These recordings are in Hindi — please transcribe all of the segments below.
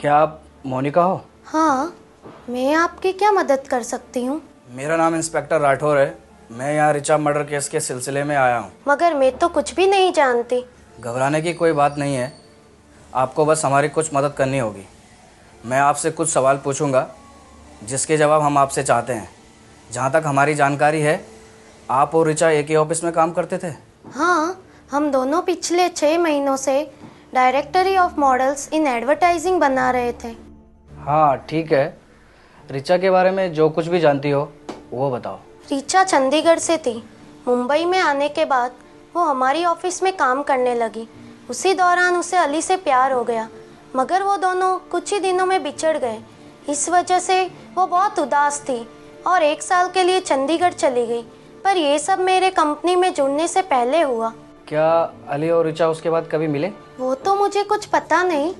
क्या आप मोनिका हो? हाँ, मैं आपकी क्या मदद कर सकती हूँ? मेरा नाम इंस्पेक्टर राठौर है। मैं यहाँ रिचा मर्डर केस के सिलसिले में आया हूँ। मगर मैं तो कुछ भी नहीं जानती। घबराने की कोई बात नहीं है, आपको बस हमारी कुछ मदद करनी होगी। मैं आपसे कुछ सवाल पूछूंगा जिसके जवाब हम आपसे चाहते हैं। जहाँ तक हमारी जानकारी है, आप और रिचा एक ही ऑफिस में काम करते थे? हाँ, हम दोनों पिछले 6 महीनों से directory of models in advertising बना रहे थे। हाँ ठीक है, रिचा के बारे में जो कुछ भी जानती हो वो बताओ। रिचा चंडीगढ़ से थी। मुंबई में आने के बाद वो हमारी ऑफिस में काम करने लगी। उसी दौरान उसे अली से प्यार हो गया, मगर वो दोनों कुछ ही दिनों में बिछड़ गए। इस वजह से वो बहुत उदास थी और 1 साल के लिए चंडीगढ़ चली गई। पर ये सब मेरे कंपनी में जुड़ने से पहले हुआ। क्या अली और रिचा उसके बाद कभी मिले? वो तो मुझे कुछ पता नहीं,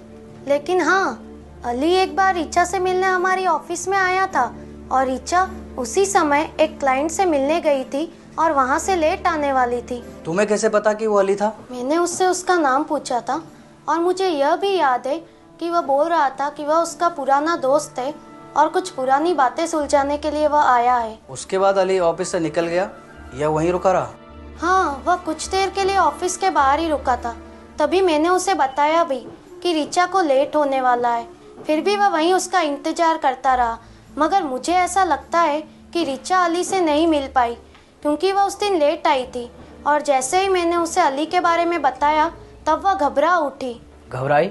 लेकिन हाँ, अली एक बार रिचा से मिलने हमारी ऑफिस में आया था और रिचा उसी समय एक क्लाइंट से मिलने गई थी और वहाँ से लेट आने वाली थी। तुम्हें कैसे पता कि वो अली था? मैंने उससे उसका नाम पूछा था और मुझे यह भी याद है कि वह बोल रहा था कि वह उसका पुराना दोस्त है और कुछ पुरानी बातें सुलझाने के लिए वह आया है। उसके बाद अली ऑफिस से निकल गया या वहीं रुका रहा? हाँ, वह कुछ देर के लिए ऑफिस के बाहर ही रुका था। तभी मैंने उसे बताया भी कि रिचा को लेट होने वाला है। फिर भी वह वहीं उसका इंतजार करता रहा। मगर मुझे ऐसा लगता है कि रिचा अली से नहीं मिल पाई क्योंकि वह उस दिन लेट आई थी और जैसे ही मैंने उसे अली के बारे में बताया तब वह घबरा उठी। घबराई?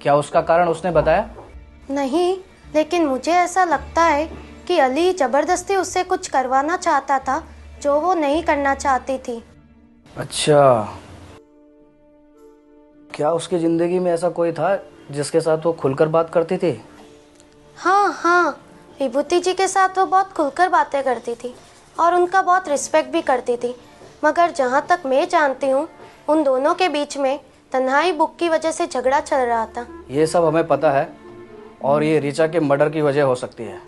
क्या उसका कारण उसने बताया? नहीं, लेकिन मुझे ऐसा लगता है कि अली जबरदस्ती उससे कुछ करवाना चाहता था जो वो नहीं करना चाहती थी। अच्छा, क्या उसकी जिंदगी में ऐसा कोई था जिसके साथ वो खुलकर बात करती थी? हाँ, विभूति जी के साथ वो बहुत खुलकर बातें करती थी और उनका बहुत रिस्पेक्ट भी करती थी। मगर जहाँ तक मैं जानती हूँ, उन दोनों के बीच में तन्हाई बुक की वजह से झगड़ा चल रहा था। ये सब हमें पता है और ये रिचा के मर्डर की वजह हो सकती है।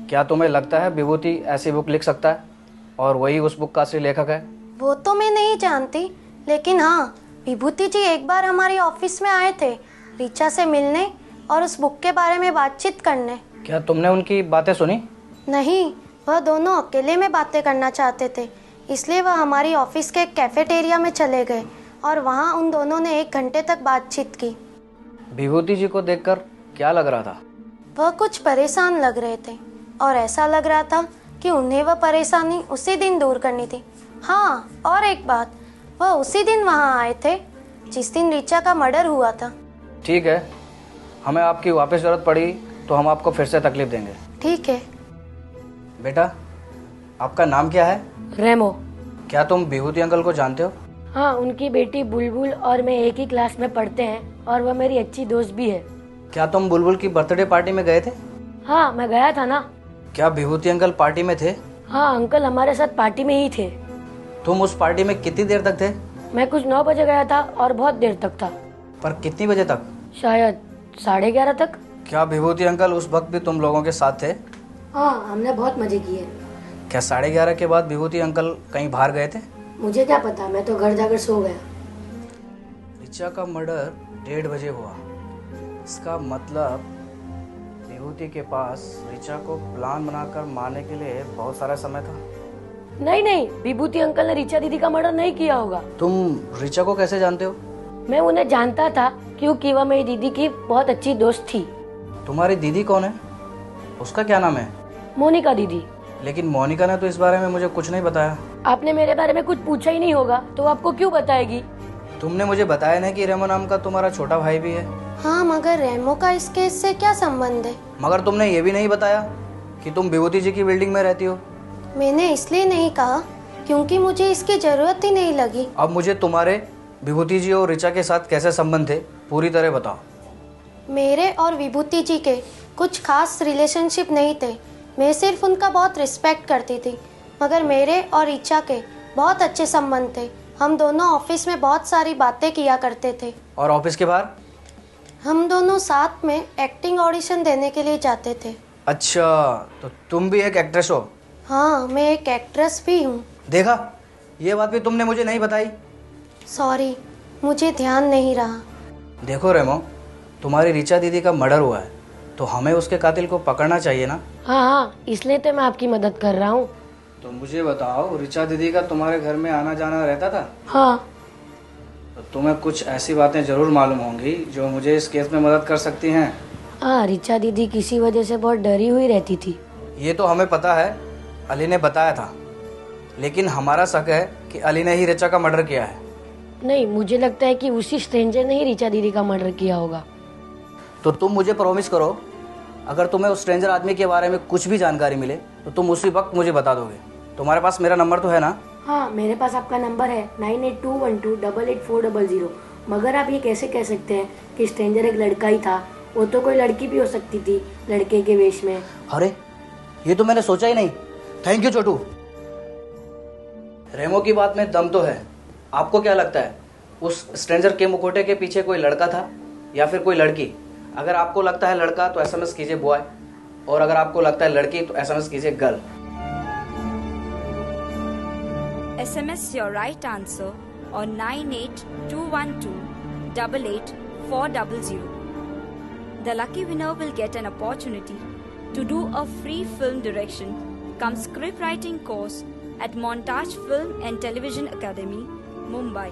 क्या तुम्हें लगता है विभूति ऐसी बुक लिख सकता है और वही उस बुक का असली लेखक है? वो तो मैं नहीं जानती, लेकिन हाँ, विभूति जी एक बार हमारी ऑफिस में आए थे रिचा से मिलने और उस बुक के बारे में बातचीत करने। क्या तुमने उनकी बातें सुनी? नहीं, वह दोनों अकेले में बातें करना चाहते थे, इसलिए वह हमारी ऑफिस के कैफेटेरिया में चले गए और वहाँ उन दोनों ने 1 घंटे तक बातचीत की। विभूति जी को देखकर क्या लग रहा था? वह कुछ परेशान लग रहे थे और ऐसा लग रहा था कि उन्हें वह परेशानी उसी दिन दूर करनी थी। हाँ, और एक बात, वह उसी दिन वहाँ आए थे जिस दिन रिचा का मर्डर हुआ था। ठीक है, हमें आपकी वापस ज़रूरत पड़ी तो हम आपको फिर से तकलीफ देंगे। ठीक है। बेटा, आपका नाम क्या है? रेमो। क्या तुम विभूति अंकल को जानते हो? हाँ, उनकी बेटी बुलबुल और मैं एक ही क्लास में पढ़ते हैं और वह मेरी अच्छी दोस्त भी है। क्या तुम बुलबुल की बर्थडे पार्टी में गए थे? हाँ, मैं गया था ना। क्या विभूति अंकल पार्टी में थे? हाँ, अंकल हमारे साथ पार्टी में ही थे। तुम उस पार्टी में कितनी देर तक थे? मैं कुछ 9 बजे गया था और बहुत देर तक था। पर कितनी बजे तक? शायद 11:30 तक। क्या विभूति अंकल उस वक्त भी तुम लोगों के साथ थे? हाँ, हमने बहुत मजे किए। क्या 11:30 के बाद विभूति अंकल कहीं बाहर गए थे? मुझे क्या पता, मैं तो घर जाकर सो गया। रिचा का मर्डर 1:30 बजे हुआ। इसका मतलब विभूति के पास रिचा को प्लान बनाकर मारने के लिए बहुत सारा समय था। नहीं, विभूति अंकल ने रिचा दीदी का मर्डर नहीं किया होगा। तुम रिचा को कैसे जानते हो? मैं उन्हें जानता था क्योंकि वह मेरी दीदी की बहुत अच्छी दोस्त थी। तुम्हारी दीदी कौन है? उसका क्या नाम है? मोनिका दीदी। लेकिन मोनिका ने तो इस बारे में मुझे कुछ नहीं बताया। आपने मेरे बारे में कुछ पूछा ही नहीं होगा तो आपको क्यों बताएगी? तुमने मुझे बताया नहीं कि रेमो नाम का तुम्हारा छोटा भाई भी है। हाँ, मगर रेमो का इस केस से क्या संबंध है? मगर तुमने ये भी नहीं बताया कि तुम विभूति जी की बिल्डिंग में रहती हो। मैंने इसलिए नहीं कहा क्योंकि मुझे इसकी जरूरत ही नहीं लगी। अब मुझे तुम्हारे विभूति जी और रिचा के साथ कैसे संबंध थे पूरी तरह बताओ। मेरे और विभूति जी के कुछ खास रिलेशनशिप नहीं थे। मैं सिर्फ उनका बहुत रिस्पेक्ट करती थी। मगर मेरे और रिचा के बहुत अच्छे संबंध थे। हम दोनों ऑफिस में बहुत सारी बातें किया करते थे। और ऑफिस के बाहर? हम दोनों साथ में एक्टिंग ऑडिशन देने के लिए जाते थे। अच्छा, तो तुम भी एक एक्ट्रेस हो? हाँ, मैं एक एक्ट्रेस भी हूँ। देखा, ये बात भी तुमने मुझे नहीं बताई। सॉरी, मुझे ध्यान नहीं रहा। देखो रेमो, तुम्हारी ऋचा दीदी का मर्डर हुआ है, तो हमें उसके कातिल को पकड़ना चाहिए ना। हाँ हाँ, इसलिए तो मैं आपकी मदद कर रहा हूँ। तो मुझे बताओ, ऋचा दीदी का तुम्हारे घर में आना जाना रहता था? हाँ। तो तुम्हें कुछ ऐसी बातें जरूर मालूम होंगी जो मुझे इस केस में मदद कर सकती हैं। हाँ, ऋचा दीदी किसी वजह से बहुत डरी हुई रहती थी। ये तो हमें पता है, अली ने बताया था, लेकिन हमारा शक है कि अली ने ही ऋचा का मर्डर किया है। नहीं, मुझे लगता है कि उसी स्ट्रेंजर ने ही ऋचा दीदी का मर्डर किया होगा। तो तुम मुझे प्रॉमिस करो, अगर तुम्हें उस स्ट्रेंजर आदमी के बारे में कुछ भी जानकारी मिले तो तुम उसी वक्त मुझे बता दोगे। तुम्हारे पास मेरा नंबर तो है ना? हाँ, मेरे पास आपका नंबर है 9821288400। मगर आप ये कैसे कह सकते हैं कि स्ट्रेंजर एक लड़का ही था? वो तो कोई लड़की भी हो सकती थी, लड़के के वेश में। अरे, ये तो मैंने सोचा ही नहीं। थैंक यू छोटू। रेमो की बात में दम तो है। आपको क्या लगता है, उस स्ट्रेंजर के मुखौटे के पीछे कोई लड़का था या फिर कोई लड़की? अगर आपको लगता है लड़का तो SMS कीजिए बॉय, और अगर आपको लगता है लड़की तो SMS कीजिए girl. SMS your right answer on 9821288400. The lucky winner will get an opportunity to do a free film direction cum script writing course at Montage Film and Television Academy, Mumbai.